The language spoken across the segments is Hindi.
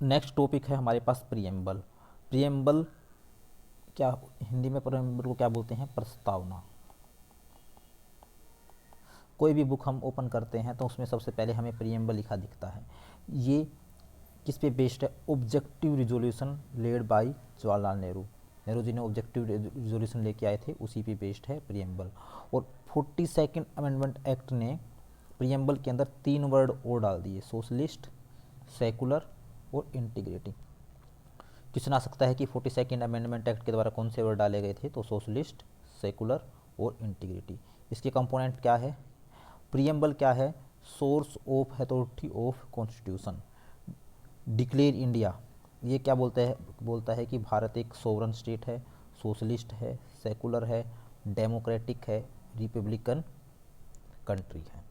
नेक्स्ट टॉपिक है हमारे पास प्रियम्बल। प्रियम्बल क्या, हिंदी में प्रियम्बल को क्या बोलते हैं? प्रस्तावना। कोई भी बुक हम ओपन करते हैं तो उसमें सबसे पहले हमें प्रियम्बल लिखा दिखता है। ये किस पे बेस्ड है? Objective resolution led by Jawaharlal Nehru. Nehru ji ने ऑब्जेक्टिव रिजोल्यूशन लेके आए थे, उसी पे बेस्ड है प्रियम्बल। और 42nd अमेंडमेंट एक्ट ने प्रियम्बल के अंदर 3 वर्ड और डाल दिए, सोशलिस्ट, सेकुलर और इंटीग्रिटी। क्वेश्चन आ सकता है कि 42nd अमेंडमेंट एक्ट के द्वारा कौन से वर्ड डाले गए थे? तो सोशलिस्ट, सेकुलर और इंटीग्रिटी। इसके कंपोनेंट क्या है? प्रियम्बल क्या है? Source of authority of constitution. Declare India, ये क्या बोलता है कि भारत एक सोवरन स्टेट है, सोशलिस्ट है, सेकुलर है, डेमोक्रेटिक है, रिपब्लिकन कंट्री है।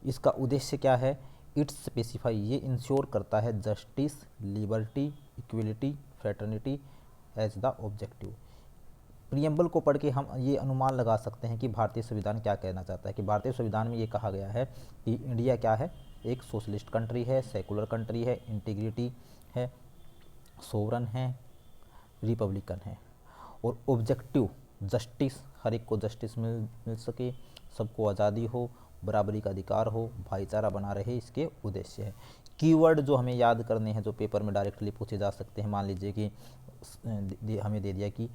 इसका उद्देश्य क्या है? इट्स स्पेसिफाई, ये इंश्योर करता है justice, liberty, equality, fraternity as the objective. Preamble को पढ़ के हम ये अनुमान लगा सकते हैं कि भारतीय संविधान क्या कहना चाहता है। कि भारतीय संविधान में ये कहा गया है कि इंडिया क्या है? एक सोशलिस्ट कंट्री है, सेकुलर कंट्री है, इंटीग्रिटी है, सोवरन है, रिपब्लिकन है, और ऑब्जेक्टिव जस्टिस, हर एक को जस्टिस मिल सके, सबको आज़ादी हो, बराबरी का अधिकार हो, भाईचारा बना रहे, इसके उद्देश्य है। कीवर्ड जो हमें याद करने हैं, जो पेपर में डायरेक्टली पूछे जा सकते हैं, मान लीजिए कि हमें दे दिया कि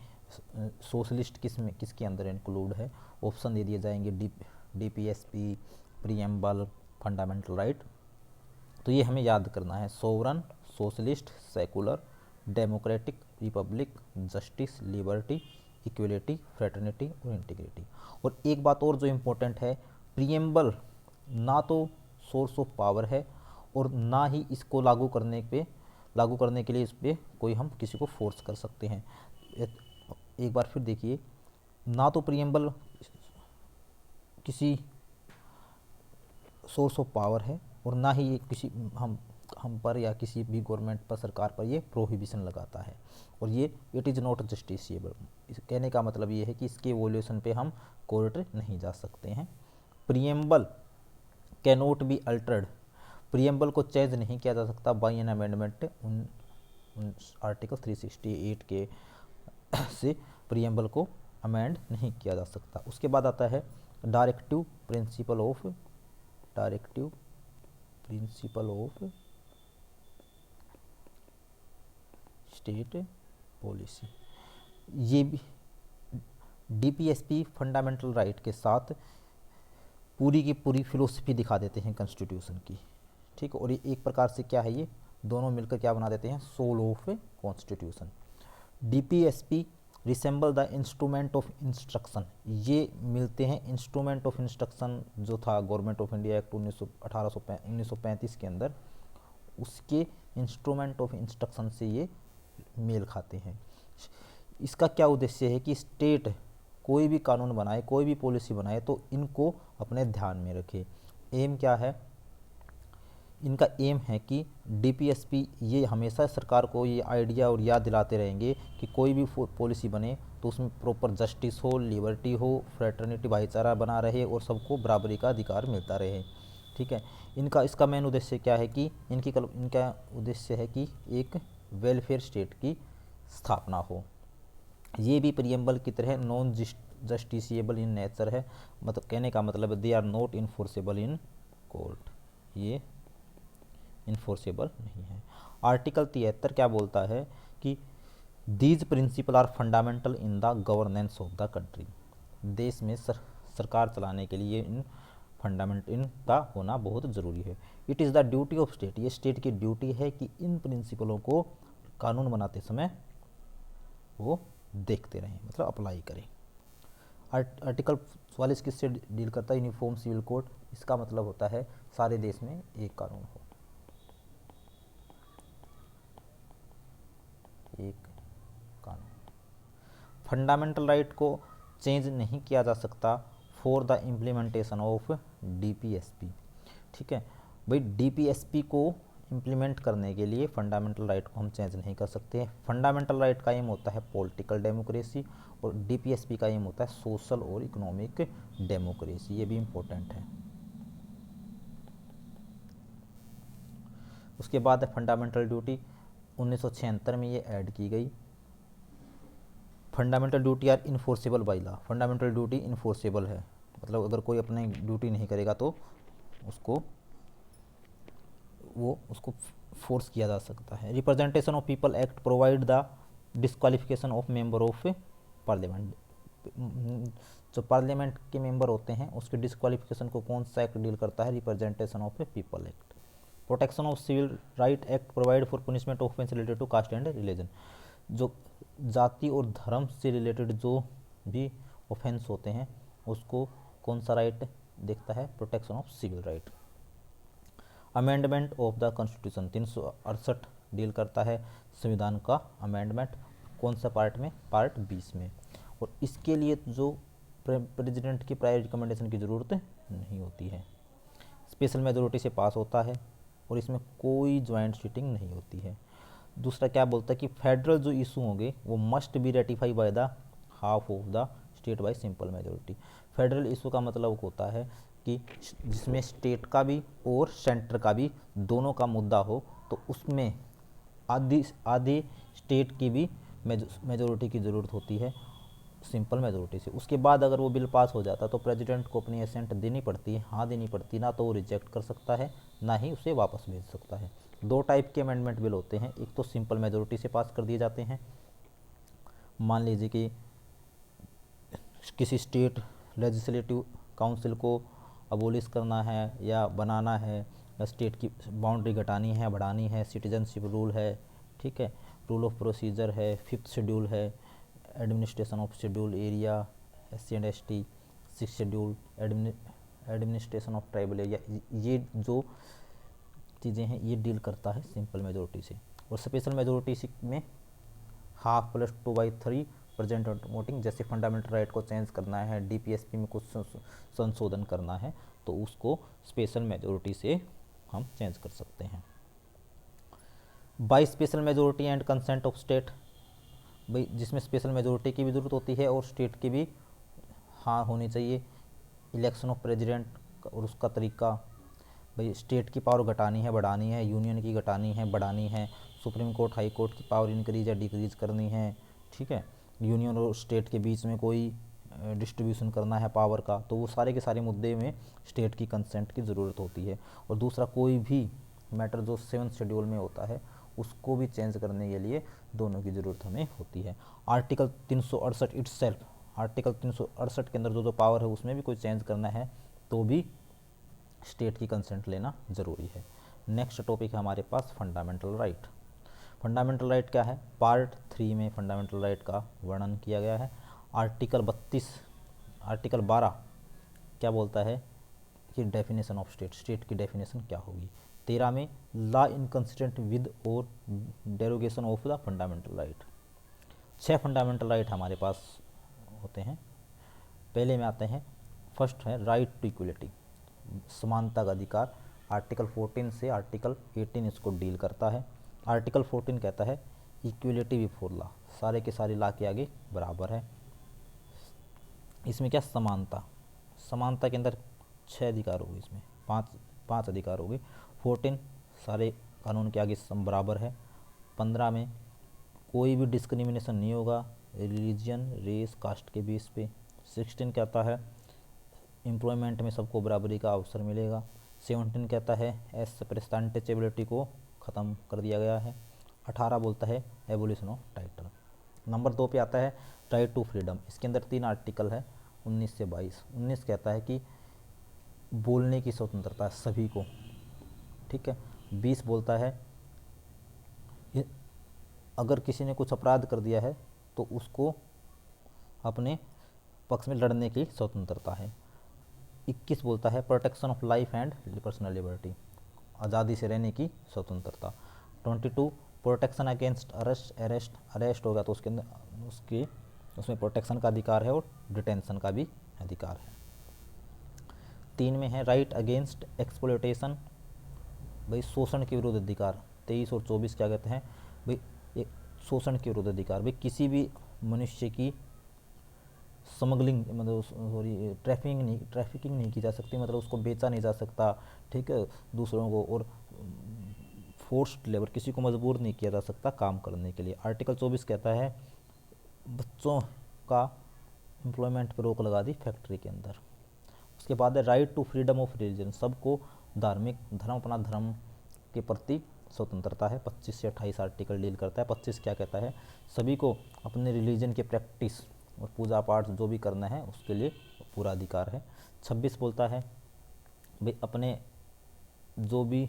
सोशलिस्ट किसके अंदर इंक्लूड है, ऑप्शन दे दिए जाएंगे डीपीएसपी, प्रियम्बल, फंडामेंटल राइट। तो ये हमें याद करना है, sovereign, socialist, secular, democratic, Republic, justice, liberty, equality, fraternity और इंटीग्रिटी। और एक बात और जो इम्पोर्टेंट है, प्रियम्बल ना तो सोर्स ऑफ पावर है और ना ही इसको लागू करने के लिए इस पर कोई हम किसी को फोर्स कर सकते हैं। एक बार फिर देखिए, ना तो प्रियम्बल किसी सोर्स ऑफ पावर है और ना ही ये किसी हम पर या किसी भी गवर्नमेंट पर, सरकार पर ये प्रोहिबिशन लगाता है। और ये इट इज़ नॉट जस्टिसिएबल, इस कहने का मतलब ये है कि इसके वोल्यूशन पे हम कोर्ट नहीं जा सकते हैं। Preamble cannot be altered, preamble को चेंज नहीं किया जा सकता बाई एन अमेंडमेंट। आर्टिकल 368 के से प्रियम्बल को अमेंड नहीं किया जा सकता। उसके बाद आता है directive principle of state policy. ये भी डीपीएसपी फंडामेंटल राइट के साथ पूरी की पूरी फिलोसफी दिखा देते हैं कॉन्स्टिट्यूशन की, ठीक है। और ये एक प्रकार से क्या है, ये दोनों मिलकर क्या बना देते हैं? Soul of constitution. DPSP resemble the instrument of instruction, ये मिलते हैं इंस्ट्रूमेंट ऑफ इंस्ट्रक्शन जो था गवर्नमेंट ऑफ इंडिया एक्ट 1935 के अंदर, उसके इंस्ट्रूमेंट ऑफ इंस्ट्रक्शन से ये मेल खाते हैं। इसका क्या उद्देश्य है कि स्टेट कोई भी कानून बनाए, कोई भी पॉलिसी बनाए तो इनको अपने ध्यान में रखे। एम क्या है इनका? एम है कि डीपीएसपी ये हमेशा सरकार को ये आइडिया और याद दिलाते रहेंगे कि कोई भी पॉलिसी बने तो उसमें प्रॉपर जस्टिस हो, लिबर्टी हो, फ्रेटर्निटी, भाईचारा बना रहे और सबको बराबरी का अधिकार मिलता रहे, ठीक है। इसका मेन उद्देश्य क्या है कि इनका उद्देश्य है कि एक वेलफेयर स्टेट की स्थापना हो। ये भी प्रियम्बल की तरह नॉन जस्टिसिएबल इन नेचर है, मतलब कहने का मतलब they are not enforceable in court, ये इन्फोर्सेबल नहीं है। आर्टिकल 73 क्या बोलता है कि these principle are fundamental in the governance of the country, देश में सरकार चलाने के लिए इन फंडामेंट इनका होना बहुत ज़रूरी है। It is the duty of state, ये स्टेट की ड्यूटी है कि इन प्रिंसिपलों को कानून बनाते समय वो देखते रहें, मतलब अप्लाई करें। आर्टिकल 44 किससे डील करता है? Uniform civil code. इसका मतलब होता है सारे देश में एक कानून हो, एक कानून। फंडामेंटल राइट को चेंज नहीं किया जा सकता for the implementation of DPSP, ठीक है भाई। डीपीएसपी को इम्प्लीमेंट करने के लिए फंडामेंटल राइट को हम चेंज नहीं कर सकते। फंडामेंटल राइट का एम होता है पॉलिटिकल डेमोक्रेसी और डीपीएसपी का एम होता है सोशल और इकोनॉमिक डेमोक्रेसी, ये भी इम्पोर्टेंट है। उसके बाद है फंडामेंटल ड्यूटी। 1976 में ये ऐड की गई। Fundamental duty are enforceable by law, fundamental duty enforceable है, मतलब अगर कोई अपनी ड्यूटी नहीं करेगा तो उसको फोर्स किया जा सकता है। Representation of people act provide the disqualification of member of parliament, जो पार्लियामेंट के मेंबर होते हैं उसके डिस्क्वालिफिकेशन को कौन सा एक्ट डील करता है? Representation of people act. Protection of civil right act provide for punishment of offence related to caste and religion, जो जाति और धर्म से रिलेटेड जो भी ऑफेंस होते हैं उसको कौन सा राइट देखता है? Protection of civil right. Amendment of the constitution 368 deal करता है संविधान का अमेंडमेंट, कौन सा पार्ट में? पार्ट 20 में। और इसके लिए जो प्रेसिडेंट की प्रायर रिकमेंडेशन की ज़रूरत नहीं होती है, स्पेशल मेजोरिटी से पास होता है और इसमें कोई ज्वाइंट सीटिंग नहीं होती है। दूसरा क्या बोलता है कि फेडरल जो इशू होंगे वो must be ratify by the half of the state by simple majority. Federal issue का मतलब होता है कि जिसमें स्टेट का भी और सेंटर का भी दोनों का मुद्दा हो, तो उसमें आधी स्टेट की भी मेजोरिटी की ज़रूरत होती है सिंपल मेजोरिटी से। उसके बाद अगर वो बिल पास हो जाता तो प्रेसिडेंट को अपनी असेंट देनी पड़ती है, हाँ देनी पड़ती, ना तो वो रिजेक्ट कर सकता है ना ही उसे वापस भेज सकता है। दो टाइप के अमेंडमेंट बिल होते हैं, एक तो सिंपल मेजोरिटी से पास कर दिए जाते हैं, मान लीजिए कि किसी स्टेट लेजिस्लेटिव काउंसिल को अबोलिश करना है या बनाना है, या स्टेट की बाउंड्री घटानी है बढ़ानी है, सिटीजनशिप रूल है, ठीक है, रूल ऑफ प्रोसीजर है, 5th शेड्यूल है, administration of schedule area, SC and ST, 6th schedule, administration of tribal area, ये जो चीज़ें हैं ये डील करता है सिंपल मेजोरिटी से। और स्पेशल मेजोरिटी में हाफ प्लस 2/3 प्रेजेंट वोटिंग, जैसे फंडामेंटल राइट को चेंज करना है, DPSP में कुछ संशोधन करना है तो उसको स्पेशल मेजोरिटी से हम चेंज कर सकते हैं। By special majority and consent of state, भाई जिसमें स्पेशल मेजोरिटी की भी ज़रूरत होती है और स्टेट की भी हाँ होनी चाहिए। इलेक्शन ऑफ प्रेसिडेंट और उसका तरीका, भाई स्टेट की पावर घटानी है बढ़ानी है, यूनियन की घटानी है बढ़ानी है, सुप्रीम कोर्ट हाई कोर्ट की पावर इंक्रीज या डिक्रीज करनी है, ठीक है, यूनियन और स्टेट के बीच में कोई डिस्ट्रीब्यूशन करना है पावर का, तो वो सारे के सारे मुद्दे में स्टेट की कंसेंट की ज़रूरत होती है। और दूसरा कोई भी मैटर जो 7th शेड्यूल में होता है उसको भी चेंज करने के लिए दोनों की ज़रूरत हमें होती है। आर्टिकल 368 इटसेल्फ, आर्टिकल 368 के अंदर जो पावर है उसमें भी कोई चेंज करना है तो भी स्टेट की कंसेंट लेना ज़रूरी है। नेक्स्ट टॉपिक है हमारे पास फंडामेंटल राइट। फंडामेंटल राइट क्या है? पार्ट 3 में फंडामेंटल राइट का वर्णन किया गया है। आर्टिकल 12 क्या बोलता है कि डेफिनेशन ऑफ स्टेट, स्टेट की डेफिनेशन क्या होगी। 13 में लॉ इनकंसिस्टेंट विद और derogation of the fundamental right. 6 fundamental right हमारे पास होते हैं। पहले में आते हैं, फर्स्ट है राइट टू इक्वलिटी, समानता का अधिकार। आर्टिकल 14 से आर्टिकल 18 इसको डील करता है। आर्टिकल 14 कहता है इक्वलिटी बिफोर लॉ, सारे के सारे लॉ के आगे बराबर है। इसमें क्या समानता, समानता के अंदर 6 अधिकार होगी, इसमें पाँच अधिकार होगी। 14 सारे कानून के आगे बराबर है। 15 में कोई भी डिस्क्रिमिनेशन नहीं होगा रिलीजन रेस कास्ट के बेस पे। 16 कहता है एम्प्लॉयमेंट में सबको बराबरी का अवसर मिलेगा। 17 कहता है एस प्रेस्टेंटेबिलिटी को ख़त्म कर दिया गया है। 18 बोलता है एबोलिशन ऑफ टाइटल। नंबर 2 पे आता है राइट टू फ्रीडम, इसके अंदर 3 आर्टिकल है 19 से 22। 19 कहता है कि बोलने की स्वतंत्रता है सभी को, ठीक है। 20 बोलता है अगर किसी ने कुछ अपराध कर दिया है तो उसको अपने पक्ष में लड़ने की स्वतंत्रता है। 21 बोलता है protection of life and personal liberty, आज़ादी से रहने की स्वतंत्रता। 22 प्रोटेक्शन अगेंस्ट अरेस्ट होगा तो उसके अंदर उसमें प्रोटेक्शन का अधिकार है और डिटेंशन का भी अधिकार है। 3 में है राइट अगेंस्ट एक्सप्लॉयटेशन, भाई शोषण के विरुद्ध अधिकार। 23 और 24 क्या कहते हैं, भाई शोषण के विरुद्ध अधिकार, भाई किसी भी मनुष्य की स्मगलिंग मतलब सॉरी ट्रैफिकिंग नहीं की जा सकती, मतलब उसको बेचा नहीं जा सकता, ठीक है, दूसरों को, और फोर्स्ड लेबर, किसी को मजबूर नहीं किया जा सकता काम करने के लिए। आर्टिकल 24 कहता है बच्चों का एम्प्लॉयमेंट पर रोक लगा दी फैक्ट्री के अंदर। उसके बाद है right to freedom of religion, सबको धार्मिक धर्म, अपना धर्म के प्रति स्वतंत्रता है। 25 से 28 आर्टिकल डील करता है। 25 क्या कहता है, सभी को अपने रिलीजन के प्रैक्टिस और पूजा पाठ जो भी करना है उसके लिए पूरा अधिकार है। 26 बोलता है भाई अपने जो भी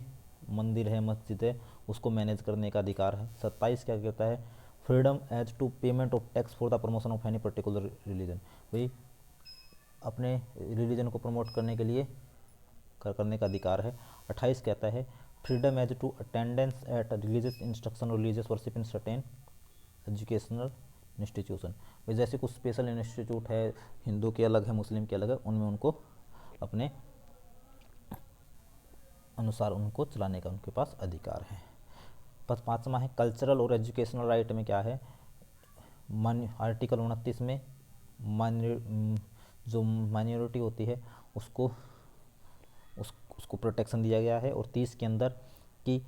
मंदिर है, मस्जिद है, उसको मैनेज करने का अधिकार है। 27 क्या कहता है, freedom as to payment of tax for the promotion of any particular religion, भाई अपने रिलीजन को प्रमोट करने के लिए करने का अधिकार है। 28 कहता है freedom as to attendance at religious instruction और religious worship in certain educational institution, भाई जैसे कुछ स्पेशल इंस्टीट्यूट है, हिंदू के अलग है, मुस्लिम के अलग है, उनमें उनको अपने अनुसार उनको चलाने का उनके पास अधिकार है। बस 5वां है कल्चरल और एजुकेशनल राइट में क्या है, आर्टिकल 29 में जो माइनॉरिटी होती है उसको प्रोटेक्शन दिया गया है। और 30 के अंदर कि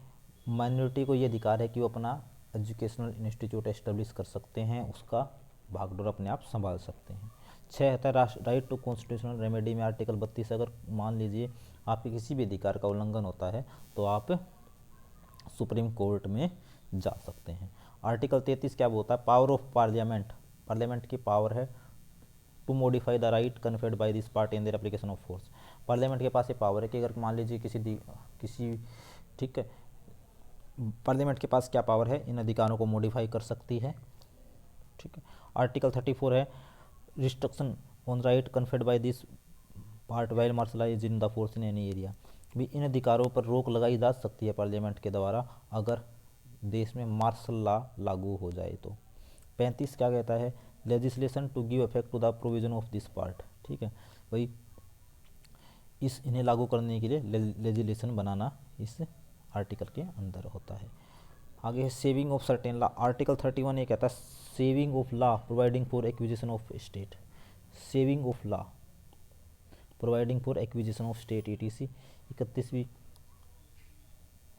माइनॉरिटी को ये अधिकार है कि वो अपना एजुकेशनल इंस्टीट्यूट एस्टेब्लिश कर सकते हैं, उसका भागडोर अपने आप संभाल सकते हैं। 6 है राइट टू कॉन्स्टिट्यूशनल रेमेडी में आर्टिकल 32, अगर मान लीजिए आपके किसी भी अधिकार का उल्लंघन होता है तो आप सुप्रीम कोर्ट में जा सकते हैं। आर्टिकल 33 क्या बोलता है, पावर ऑफ पार्लियामेंट, पार्लियामेंट की पावर है to modify the right conferred by this part in their application of force. Parliament के पास ये पावर है कि अगर मान लीजिए किसी ठीक है, पार्लियामेंट के पास क्या पावर है, इन अधिकारों को मॉडिफाई कर सकती है। ठीक है। आर्टिकल 34 है restriction on right conferred by this part while martial law is in the force in any area, भी इन अधिकारों पर रोक लगाई जा सकती है पार्लियामेंट के द्वारा अगर देश में मार्शल लॉ लागू हो जाए तो। 35 क्या कहता है, legislation to give effect to the provision of this part, ठीक है भाई इन्हें लागू करने के लिए लेजिस्लेशन बनाना इस आर्टिकल के अंदर होता है। आगे है saving of certain law, article 31 ये कहता है saving of law providing for acquisition of state, saving of law providing for acquisition of state ETC। 31वीं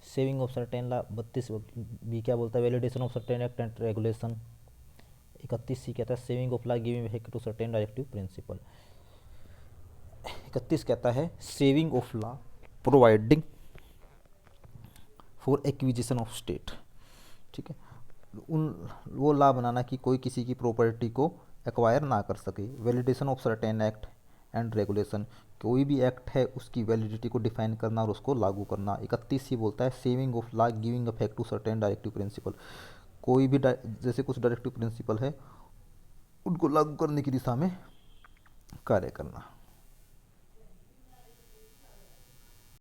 सेविंग ऑफ सर्टेन लॉ, 32 क्या बोलता है, validation of certain act and regulation. 31 कहता है saving of law giving effect to certain directive principle. 31 कहता है saving of law providing for acquisition of state, ठीक है वो लॉ बनाना कि कोई किसी की प्रॉपर्टी को एक्वायर ना कर सके। Validation of certain act and regulation, कोई भी एक्ट है उसकी वैलिडिटी को डिफाइन करना और उसको लागू करना। 31 ही बोलता है saving of law giving effect to certain directive principle, कोई भी जैसे कुछ डायरेक्टिव प्रिंसिपल है उनको लागू करने की दिशा में कार्य करना।